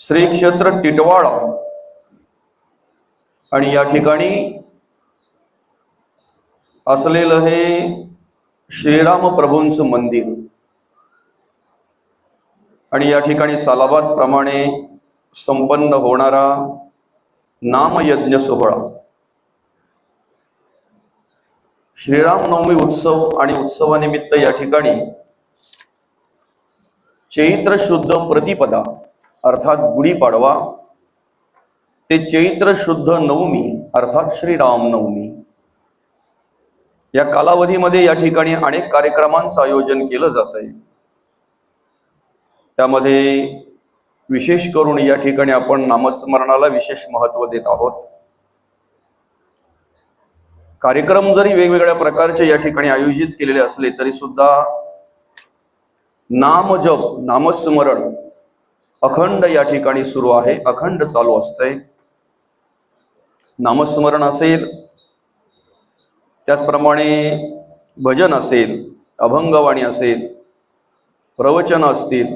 श्री क्षेत्र टिटवाळा आणि या ठिकाणी असलेलं हे श्रीराम प्रभूंचं मंदिर आणि या ठिकाणी सालाबाद प्रमाणे संपन्न होणारा नामयज्ञ सोहळा, श्रीराम नवमी उत्सव आणि उत्सवानिमित्त या ठिकाणी चैत्र शुद्ध प्रतिपदा अर्थात गुढीपाडवा ते चैत्र शुद्ध नवमी अर्थात श्रीराम नवमी या कालावधीमध्ये या ठिकाणी अनेक कार्यक्रमांचं आयोजन केलं जात आहे। त्यामध्ये विशेष करून या ठिकाणी आपण नामस्मरणाला विशेष महत्त्व देत आहोत। कार्यक्रम जरी वेगवेगळ्या प्रकारचे या ठिकाणी आयोजित केलेले असले तरी सुद्धा नामजप नामस्मरण अखंड या ठिकाणी सुरू आहे, अखंड चालू असतंय। नामस्मरण असेल, त्याचप्रमाणे भजन असेल, अभंगवाणी असेल, प्रवचन असतील,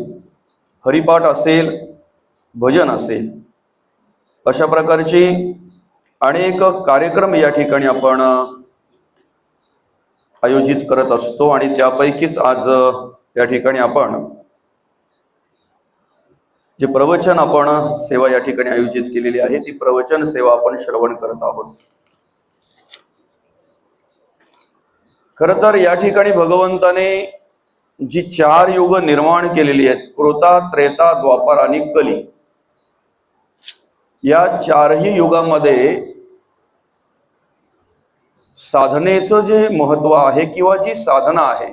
हरिपाठ असेल, भजन असेल, अशा प्रकारची अनेक कार्यक्रम या ठिकाणी आपण आयोजित करत असतो आणि त्यापैकीच आज या ठिकाणी आपण जे प्रवचन आपण सेवा या ठिकाणी आयोजित केलेली आहे ती प्रवचन सेवा आपण श्रवण करत आहोत। खरं तर या ठिकाणी भगवंताने जी 4 युग निर्माण केलेली आहेत, कृता, त्रेता, द्वापर आणि कली, या 4ही युगामध्ये साधनेचं जे महत्व आहे किंवा जी साधना आहे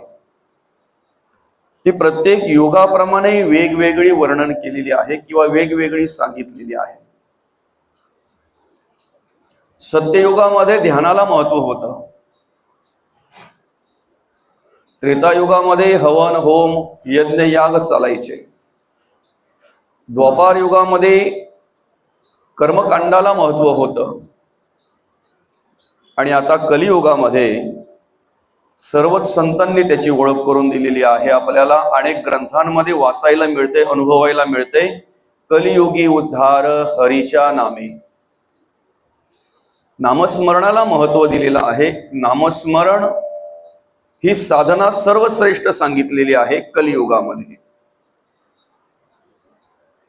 ती प्रत्येक युगाप्रमाणे वेगवेगळी वर्णन केलेली आहे किंवा वेगवेगळी सांगितलेली आहे। सत्ययुगामध्ये ध्यानाला महत्व होतं, त्रेतायुगामध्ये हवन होम यज्ञ याग चालायचे, द्वापार युगामध्ये कर्मकांडाला महत्व होतं आणि आता कलियुगामध्ये सर्वच संतांनी त्याची ओळख करून दिलेली आहे। आपल्याला अनेक ग्रंथांमध्ये वाचायला मिळते, अनुभवायला मिळते, कलियुगी उद्धार हरीच्या नामे। नामस्मरणाला महत्व दिलेलं आहे। नामस्मरण ही साधना सर्वश्रेष्ठ सांगितलेली आहे कलियुगामध्ये।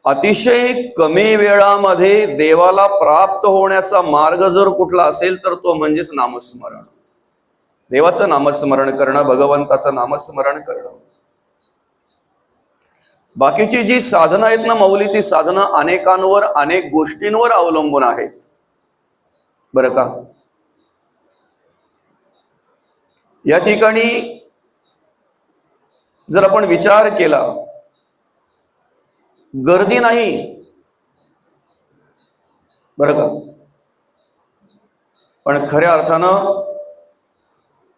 अतिशय कमी वेळामध्ये देवाला प्राप्त होण्याचा मार्ग जर कुठला असेल तर तो म्हणजेच नामस्मरण, देवाचं नामस्मरण करणं, भगवंताचं नामस्मरण करणं। बाकीची जी साधना आहेत ना माऊली, ती साधना अनेकांवर अनेक गोष्टींवर अवलंबून आहेत बरं का। या ठिकाणी जर आपण विचार केला, गर्दी नाही बरं का, पण खऱ्या अर्थानं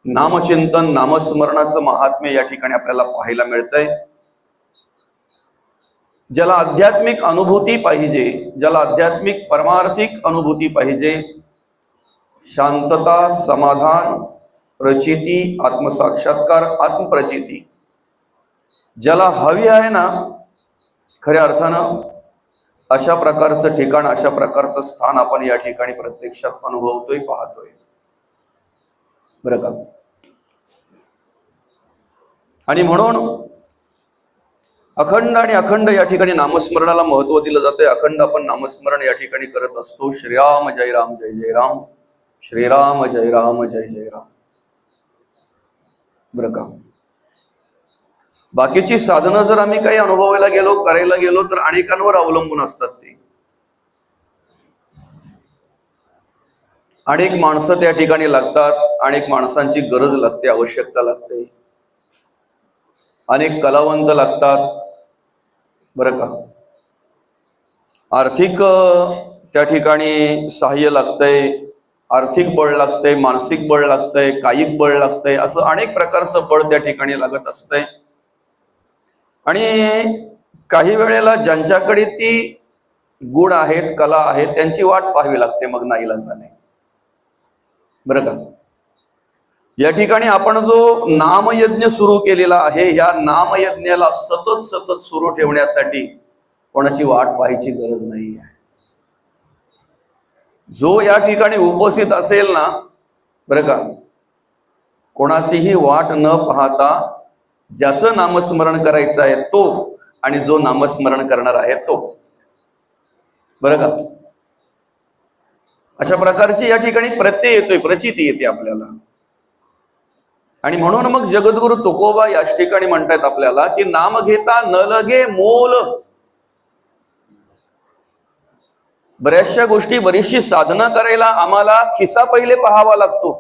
नामचिंतन नामस्मरणाचं महात्म्य या ठिकाणी आपल्याला पाहायला मिळतंय। ज्याला आध्यात्मिक अनुभूती पाहिजे, ज्याला आध्यात्मिक परमार्थिक अनुभूती पाहिजे, शांतता, समाधान, प्रचिती, आत्मसाक्षात्कार, आत्मप्रचिती ज्याला हवी आहे ना, खऱ्या अर्थानं अशा प्रकारचं ठिकाण, अशा प्रकारचं स्थान आपण या ठिकाणी प्रत्यक्षात अनुभवतोय, पाहतोय बरं का। आणि म्हणून अखंड आणि अखंड या ठिकाणी नामस्मरणाला महत्व दिलं जातंय। अखंड आपण नामस्मरण या ठिकाणी करत असतो। श्रीराम जय राम जय जय राम, श्रीराम जय राम जय जय राम बरं का। बाकीची साधनं जर आम्ही काही अनुभवायला गेलो, करायला गेलो तर अनेकांवर अवलंबून असतात ते। अनेक माणसं त्या ठिकाणी लागतात, अनेक माणसांची गरज लागते, आवश्यकता लागते, अनेक कलावंत लागतात बरं का। आर्थिक त्या ठिकाणी सहाय्य लागतंय, आर्थिक बळ लागतंय, मानसिक बळ लागतंय, कायिक बळ लागतंय, असं अनेक प्रकारचं बळ त्या ठिकाणी लागत असतंय। आणि काही वेळेला ज्यांच्याकडे ती गुण आहेत, कला आहेत, त्यांची वाट पाहावी लागते मग नाईलाजाने बरं का। या ठिकाणी आपण जो नामयज्ञ सुरू केलेला आहे, या नामयज्ञाला सतत सुरू ठेवण्यासाठी कोणाची वाट पाहायची गरज नाही आहे. जो या ठिकाणी उपस्थित असेल ना, बरं का, कोणाचीही वाट न पाहता ज्याचं नामस्मरण करायचं आहे तो, आणि जो नामस्मरण करणार आहे तो, बरं का, अशा प्रकारची या ठिकाणी प्रत्यय येतोय, प्रचिती येते आपल्याला. आणि म्हणून मग जगद्गुरु तुकोबा याच ठिकाणी म्हणतायत आपल्याला की नाम घेता न लगे मोल. बऱ्याचशा गोष्टी, बरीचशी साधना करायला आम्हाला खिसा पहिले पाहावा लागतो.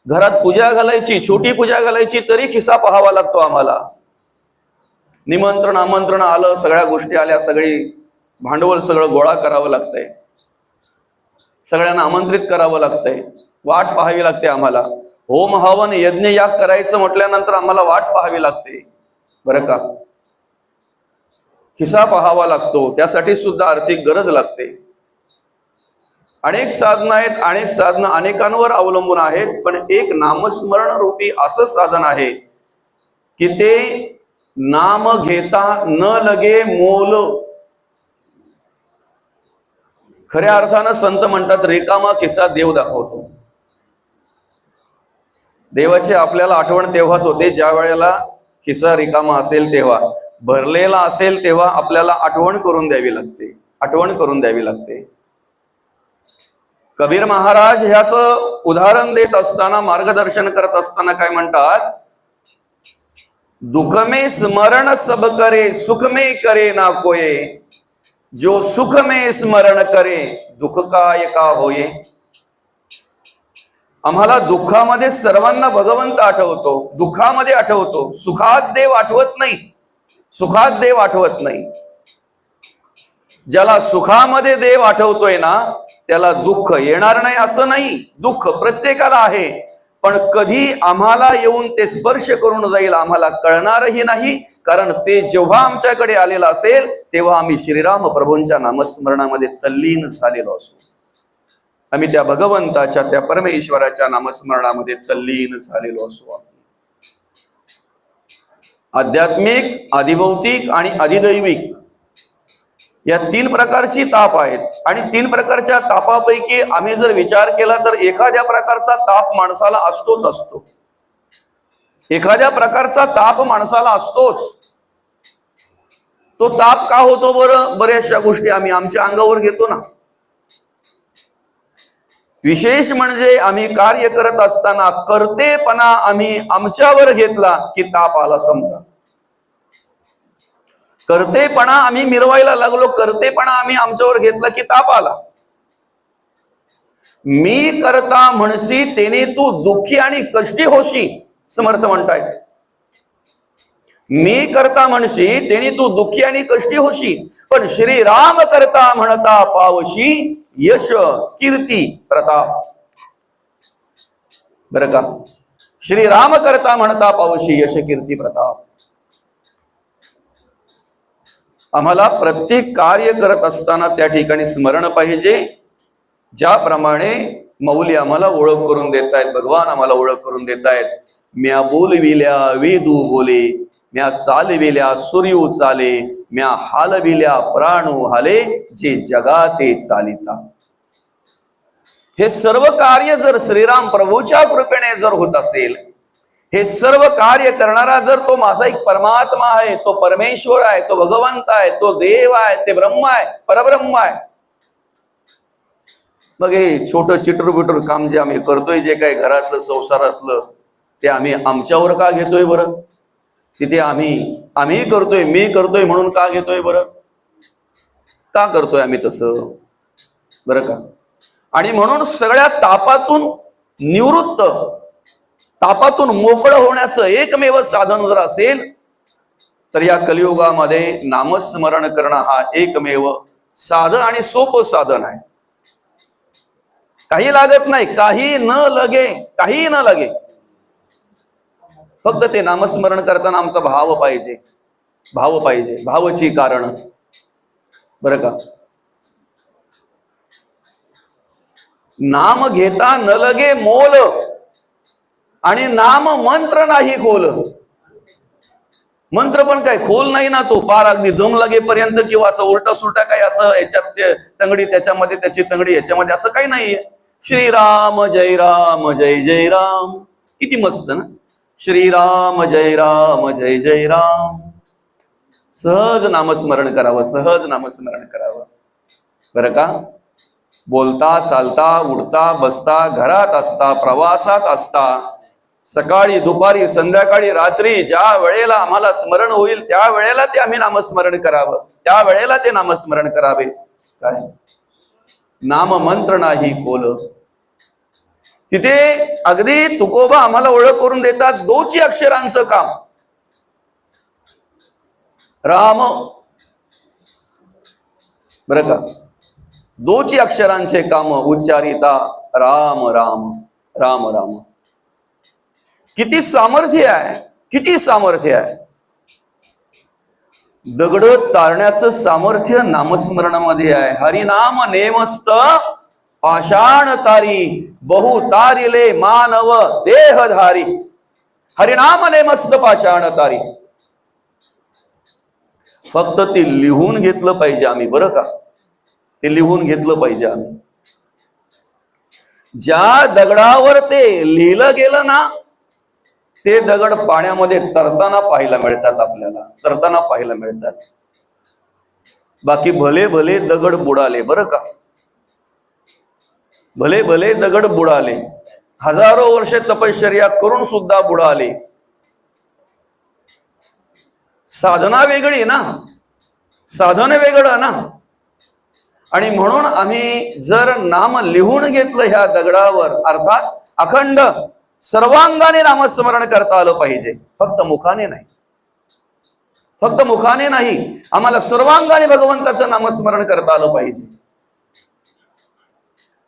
घरात पूजा घालायची, छोटी पूजा घालायची तरी खिसा पाहावा लागतो आम्हाला. निमंत्रण आमंत्रण आलं, सगळ्या गोष्टी आल्या, सगळी भांडवल सगळं गोळा करावं लागतंय, सगळ्यांना आमंत्रित करावं लागतंय, वाट पाहावी लागते आम्हाला. होम हवन यज्ञ याग करायचं म्हटल्यानंतर आम्हाला वाट पाहावी लागते, बरं का, खिसा पाहावा लागतो, त्यासाठी सुद्धा आर्थिक गरज लागते. अनेक साधना आहेत, अनेक साधना अनेकांवर अवलंबून आहेत, पण एक नामस्मरण रूपी असं साधन आहे की ते नाम घेता न लगे मोल. खऱ्या अर्थानं संत म्हणतात रिकामा खिसा देव दाखवतो. देवाची आपल्याला आठवण तेव्हाच होते ज्या वेळेला खिसा रिकामा असेल, तेव्हा भरलेला असेल तेव्हा आपल्याला आठवण करून द्यावी लागते, आठवण करून द्यावी लागते. कबीर महाराज ह्याचं उदाहरण देत असताना, मार्गदर्शन करत असताना काय म्हणतात, दुख में स्मरण सब करे, सुख में करे ना कोये, जो सुख में स्मरण करे दुःख काय का होये. आम्हाला दुःखामध्ये सर्वांना भगवंत आठवतो, दुःखामध्ये आठवतो, सुखात देव आठवत नाही, सुखात देव आठवत नाही. ज्याला सुखामध्ये देव आठवतोय ना त्याला दुःख येणार नाही असं नाही. दुःख प्रत्येकाला आहे, पण कधी आम्हाला येऊन ते स्पर्श करून जाईल आम्हाला कळणारही नाही. कारण ते जेव्हा आमच्याकडे आलेलं असेल तेव्हा आम्ही श्रीराम प्रभूंच्या नामस्मरणामध्ये तल्लीन झालेलो असू, आम्ही त्या भगवंताच्या, त्या परमेश्वराच्या नामस्मरणामध्ये तल्लीन झालेलो असू. आध्यात्मिक, आधिभौतिक आणि अधिदैविक या 3 प्रकारची ताप आहेत. आणि 3 प्रकारच्या तापापैकी आम्ही जर विचार केला तर एखाद्या प्रकारचा ताप माणसाला असतोच असतो, एखाद्या प्रकारचा ताप माणसाला असतोच. तो ताप का होतो बरं? बऱ्याचशा गोष्टी आम्ही आमच्या अंगावर घेतो ना. विशेष म्हणजे आम्ही कार्य करत असताना कर्तेपणा आम्ही आमच्यावर घेतला की ताप आला. समजा कर्तेपणा आम्ही मिरवायला लागलो, कर्तेपणा आम्ही आमच्यावर घेतला की ताप आला. मी करता म्हणसी तेने तू दुःखी आणि कष्टी होशी, समर्थ म्हणतायत. मी करता म्हणशी तेने तू दुःखी आणि कष्टी होशी, पण श्रीराम करता म्हणता पावशी यश कीर्ती प्रताप. बरं का, श्रीराम करता म्हणता पावशी यश कीर्ती प्रताप. आम्हाला प्रत्येक कार्य करत असताना त्या ठिकाणी स्मरण पाहिजे. ज्याप्रमाणे माऊली आम्हाला ओळख करून देत आहेत, भगवान आम्हाला ओळख करून देत आहेत. म्या बोलविल्या वेदू बोले, म्या चालविल्या सूर्यू चाले, म्या हालविल्या प्राणू हाले, जे जगाते चालिता. हे सर्व कार्य जर श्रीराम प्रभूच्या कृपेने जर होत असेल, हे सर्व कार्य करणारा जर तो माझा एक परमात्मा आहे, तो परमेश्वर आहे, तो भगवंत आहे, तो देव आहे, ते ब्रह्म आहे, परब्रह्म आहे. मग हे छोटं चिटूर बिटूर काम जे आम्ही करतोय, जे काही घरातलं संसारातलं, ते आम्ही आमच्यावर का घेतोय बरं? तिथे आम्ही करतोय, मी करतोय म्हणून का घेतोय बरं? का करतोय आम्ही तसं? बरं का. आणि म्हणून सगळ्या तापातून निवृत्त, तापातून मोकळं होण्याचं एकमेव साधन जर असेल तर या कलियुगामध्ये नामस्मरण करणं हा एकमेव साधन आणि सोपं साधन आहे. काही लागत नाही, काही न लगे, काही न लगे. फक्त ते नामस्मरण करताना आमचा भाव पाहिजे, भाव पाहिजे, भावची कारण. बरं का. नाम घेता न लगे मोल, आणि नाम मंत्र नाही खोल. मंत्र पण काय खोल नाही ना, तो फार अगदी दम लागेपर्यंत किंवा असं उलटा सुलटा काही असं याच्यात तंगडी त्याच्यामध्ये त्याची तंगडी याच्यामध्ये असं काही नाहीये. श्रीराम जय राम जय जय राम, किती मस्त ना. श्रीराम जय जय राम. सहज नामस्मरण करावं, सहज नामस्मरण करावं बरं का. बोलता चालता उठता बसता, घरात असता प्रवासात असता, सकाळी दुपारी संध्याकाळी रात्री ज्या वेळेला आम्हाला स्मरण होईल त्या वेळेला ते आम्ही नामस्मरण करावं, त्या वेळेला ते नामस्मरण करावे. काय नाम मंत्र नाही कोल. तिथे अगदी तुकोबा आम्हाला ओळख करून देतात दोची अक्षरांचं काम. राम बरं का, दोची अक्षरांचे काम उच्चारिता राम राम राम राम. किती सामर्थ्य आहे, किती सामर्थ्य आहे. दगड तारण्याचं सामर्थ्य नामस्मरणामध्ये आहे. हरिनाम नेमस्त पाषाण तारी, बहु तारिले मानव देहधारी. हरिनाम नेमस्त पाषाण तारी. फक्त ते लिहून घेतलं पाहिजे आम्ही बरं का, ते लिहून घेतलं पाहिजे आम्ही. ज्या दगडावर ते लिहिलं गेलं ना, ते दगड पाण्यामध्ये तरताना पाहायला मिळतात, आपल्याला तरताना पाहायला मिळतात. बाकी भले भले दगड बुडाले बरं का, भले भले दगड बुडाले. हजारो वर्षे तपश्चर्या करून सुद्धा बुडाले. साधना वेगळी ना, साधन वेगळं ना. आणि म्हणून आम्ही जर नाम लिहून घेतलं ह्या दगडावर, अर्थात अखंड सर्वांगाने नामस्मरण करता आलं पाहिजे. फक्त मुखाने नाही, फक्त मुखाने नाही, आम्हाला सर्वांगाने भगवंताचं नामस्मरण करता आलं पाहिजे.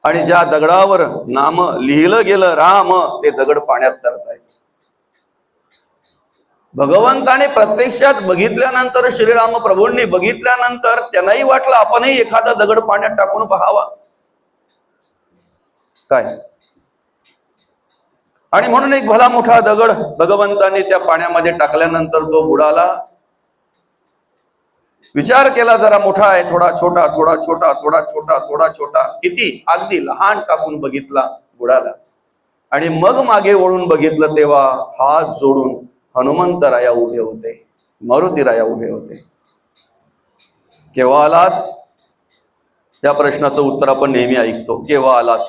आणि ज्या दगडावर नाम लिहिलं गेलं राम, ते दगड पाण्यात तरतायत. भगवंताने प्रत्यक्षात बघितल्यानंतर, श्रीराम प्रभूंनी बघितल्यानंतर त्यांनाही वाटलं आपणही एखादा दगड पाण्यात टाकून पाहावा काय. आणि म्हणून एक भला मोठा दगड भगवंतांनी त्या पाण्यामध्ये टाकल्यानंतर तो बुडाला. विचार केला जरा मोठा आहे, थोडा छोटा, थोडा छोटा, थोडा छोटा, थोडा छोटा, किती अगदी लहान टाकून बघितला, बुडाला. आणि मग मागे वळून बघितलं तेव्हा हात जोडून हनुमंतराया उभे होते, मारुतीराया उभे होते. केव्हा आलात, या प्रश्नाचं उत्तर आपण नेहमी ऐकतो, केव्हा आलात.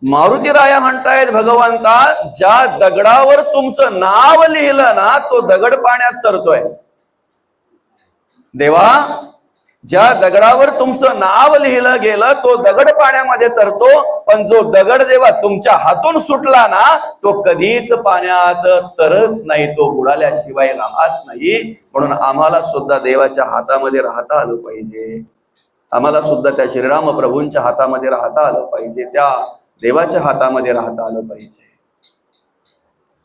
मारुतीराया म्हणतायत भगवंता, ज्या दगडावर तुमचं नाव लिहिलं ना, तो दगड पाण्यात तरतोय. देवा, ज्या दगडावर तुमचं नाव लिहिलं गेलं तो दगड पाण्यामध्ये तरतो, पण जो दगड जेव्हा तुमच्या हातून सुटला ना, तो कधीच पाण्यात तरत नाही, तो बुडाल्याशिवाय राहत नाही. म्हणून आम्हाला सुद्धा देवाच्या हातामध्ये राहता आलं पाहिजे, आम्हाला सुद्धा त्या श्रीराम प्रभूंच्या हातामध्ये राहता आलं पाहिजे, त्या देवाच्या हातामध्ये राहता आलं पाहिजे.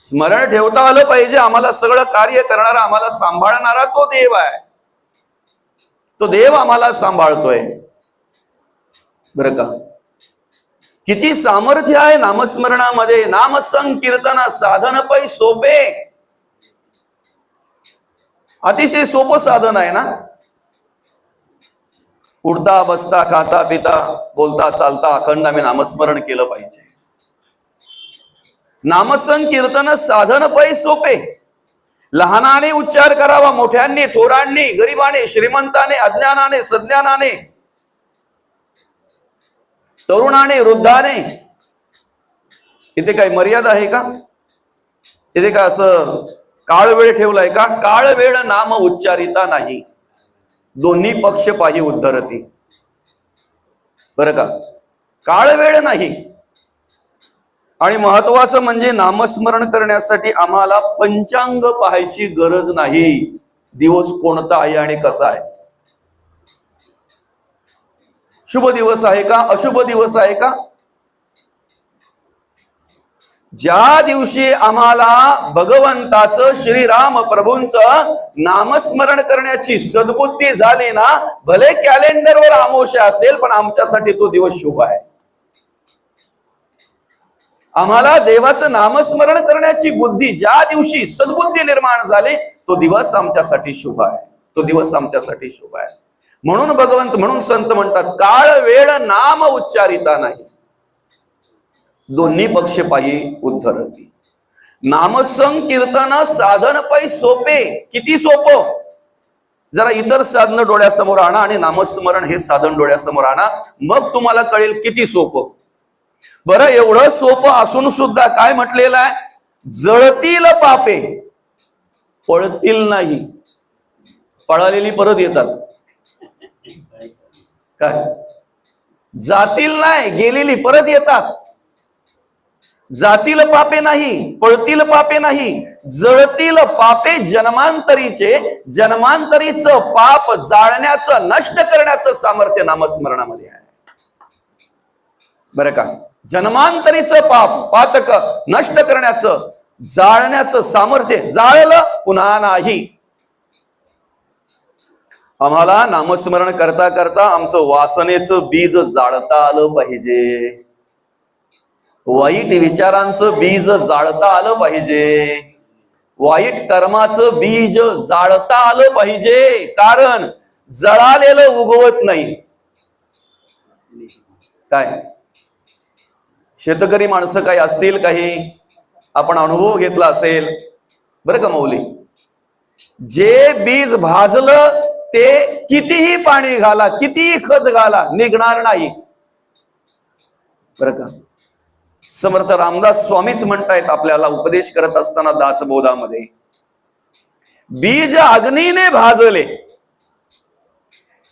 स्मरण ठेवता आलं पाहिजे, आम्हाला सगळं कार्य करणारा, आम्हाला सांभाळणारा तो देव आहे. तो देव आम्हाला सांभाळतोय बरं का. किती सामर्थ्य आहे नामस्मरणामध्ये. नाम संकीर्तन साधन पै सोपे, अतिशय सोपं साधन आहे ना. उठता बसता खाता पिता बोलता चालता अखंड आम्ही नामस्मरण केलं पाहिजे. नामसंकीर्तन साधन पै सोपे. लहानाने उच्चार करावा, मोठ्यांनी थोरांनी, गरिबाने श्रीमंताने, अज्ञानाने सज्ञानाने, तरुणाने वृद्धाने. इथे काही मर्यादा आहे का? इथे का असं काळ वेळ ठेवलाय का? काळ वेळ नाम उच्चारिता नाही, दोन्ही पक्ष पाही उद्धरती बरं का. काळ वेळ नाही. आणि महत्वाचं म्हणजे नामस्मरण करण्यासाठी आम्हाला पंचांग पाहायची गरज नाही. दिवस कोणता आहे आणि कसा आहे, शुभ दिवस आहे का अशुभ दिवस आहे का. ज्या दिवशी आम्हाला भगवंताचं श्रीराम प्रभूंचं नामस्मरण करण्याची सद्बुद्धी झाली ना, भले कॅलेंडरवर अमावस्या असेल पण आमच्यासाठी तो दिवस शुभ आहे. आम्हाला देवाचं नामस्मरण करण्याची बुद्धी ज्या दिवशी सद्बुद्धी निर्माण झाली तो दिवस आमच्यासाठी शुभ आहे, तो दिवस आमच्यासाठी शुभ आहे. म्हणून भगवंत, म्हणून संत म्हणतात, काळ वेळ नाम उच्चारिता नाही, दोन्ही पक्ष पायी उद्धरती. नामसंकीर्तन साधन पै सोपे. किती सोपं? जरा इतर साधन डोळ्यासमोर आणा आणि नामस्मरण हे साधन डोळ्यासमोर आणा, मग तुम्हाला कळेल किती सोपं. बरं, एवढं सोपं असून सुद्धा काय म्हटलेलं आहे? जळतील पापे पळतील नाही. पळालेली परत येतात. काय? जातील नाही, गेलेली परत येतात. जातील पापे नाही, पळतील पापे नाही, जळतील पापे जन्मांतरीचे. जन्मांतरीचं पाप जाळण्याचं, नष्ट करण्याचं सामर्थ्य नामस्मरणामध्ये आहे. बरं का? जन्मांतरीचं पाप, पातक नष्ट करण्याचं, जाळण्याचं सामर्थ्य. जाळलं पुन्हा नाही. आम्हाला नामस्मरण करता करता आमचं वासनेचं बीज जाळता आलं पाहिजे, वाईट विचारांचं बीज जाळता आलं पाहिजे, वाईट कर्माचं बीज जाळता आलं पाहिजे. कारण जळालेलं उगवत नाही. काय? शेतकरी माणसं काही असतील, काही आपण अनुभव घेतला असेल बरं का माऊली. जे बीज भाजलं ते कितीही पाणी घाला, कितीही खत घाला, निघणार नाही. बरं का? समर्थ रामदास स्वामीच म्हणतायत आपल्याला उपदेश करत असताना दासबोधामध्ये, बीज अग्नीने भाजले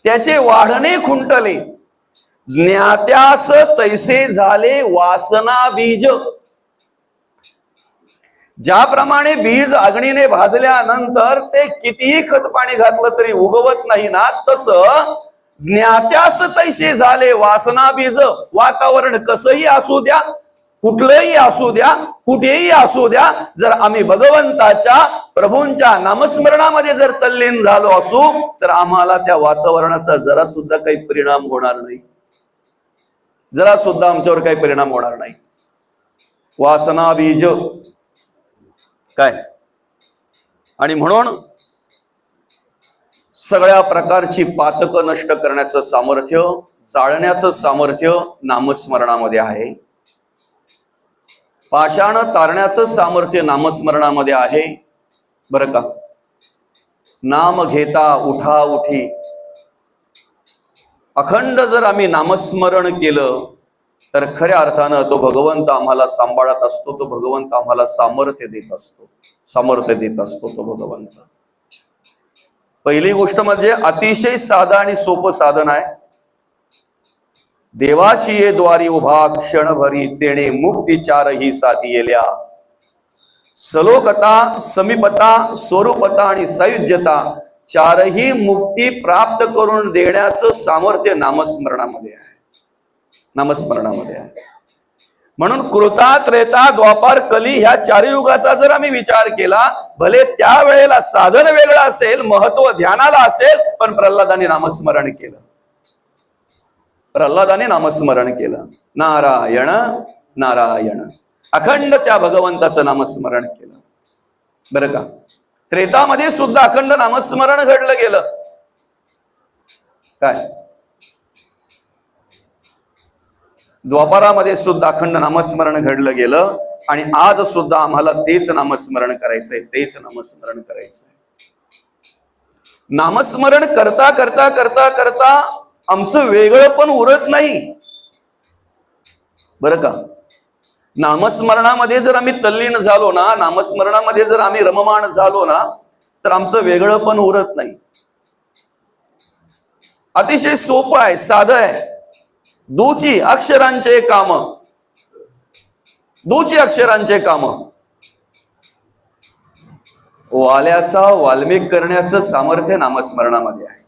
त्याचे वाढणे खुंटले, ज्ञात्यास तैसे झाले वासना बीज. ज्याप्रमाणे बीज अग्नीने भाजल्यानंतर ते कितीही खत पाणी घातलं तरी उगवत नाही ना, तसं ज्ञात्यास तैसे झाले वासना बीज. वातावरण कसंही असू द्या, कुठलंही असू द्या, कुठेही असू द्या, जर आम्ही भगवंताच्या प्रभूंच्या नामस्मरणामध्ये जर तल्लीन झालो असू तर आम्हाला त्या वातावरणाचा जरा सुद्धा काही परिणाम होणार नाही, जरा सुद्धा आमच्यावर काही परिणाम होणार नाही. वासना बीज काय? आणि म्हणून सगळ्या प्रकारची पातक नष्ट करण्याचं सामर्थ्य, जाळण्याचं सामर्थ्य नामस्मरणामध्ये आहे. पाषाण तारण्याचं सामर्थ्य नामस्मरणामध्ये आहे. बरं का? नाम घेता उठा उठी. अखंड जर आम्ही नामस्मरण केलं तर खऱ्या अर्थानं तो भगवंत आम्हाला सांभाळत असतो, तो भगवंत आम्हाला सामर्थ्य देत असतो, सामर्थ्य देत असतो तो भगवंत. पहिली गोष्ट म्हणजे अतिशय साधं आणि सोपं साधन आहे. देवाची ये द्वारी उभा क्षणभरी तेणे मुक्ती चारही साथी येल्या. सलोकता, समीपता, स्वरूपता आणि सायुज्यता चारही मुक्ती प्राप्त करून देण्याचं सामर्थ्य नामस्मरणामध्ये आहे, नामस्मरणामध्ये आहे. म्हणून कृता, त्रेता, द्वापार, कली ह्या चार युगाचा जर आम्ही विचार केला, भले त्या वेळेला साधन वेगळं असेल, महत्व ध्यानाला असेल, पण प्रल्हादाने नामस्मरण केलं, प्रल्हादाने नामस्मरण केलं. नारायण नारायण, अखंड त्या भगवंताचं नामस्मरण केलं. बरं का? त्रेतामध्ये सुद्धा अखंड नामस्मरण घडलं गेलं. काय? द्वापारामध्ये सुद्धा अखंड नामस्मरण घडलं गेलं. आणि आज सुद्धा आम्हाला तेच नामस्मरण करायचंय, तेच नामस्मरण करायचंय. नामस्मरण करता करता करता करता आमचं वेगळं पण उरत नाही. बरं का? नामस्मरणामध्ये जर आम्ही तल्लीन झालो ना, नामस्मरणामध्ये जर आम्ही रममाण झालो ना, तर आमचं वेगळं पण उरत नाही. अतिशय सोपं आहे, साधं आहे. दूची अक्षरांचे काम, दूची अक्षरांचे काम. वाल्याचा वाल्मिक करण्याचं सामर्थ्य नामस्मरणामध्ये आहे.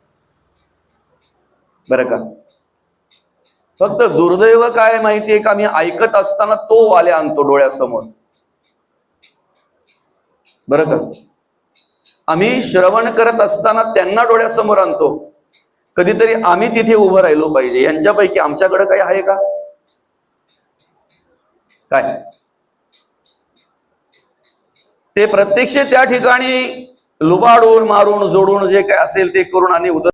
बरं का? फक्त दुर्दैव काय माहितीये का, मी ऐकत असताना तो वाल्या आणतो डोळ्यासमोर. बरं का? आम्ही श्रवण करत असताना त्यांना डोळ्यासमोर आणतो. कधीतरी आम्ही तिथे उभं राहिलो पाहिजे. यांच्यापैकी आमच्याकडे काही आहे का? काय ते प्रत्यक्ष त्या ठिकाणी लुबाडून मारून जोडून जे काय असेल ते करून आणि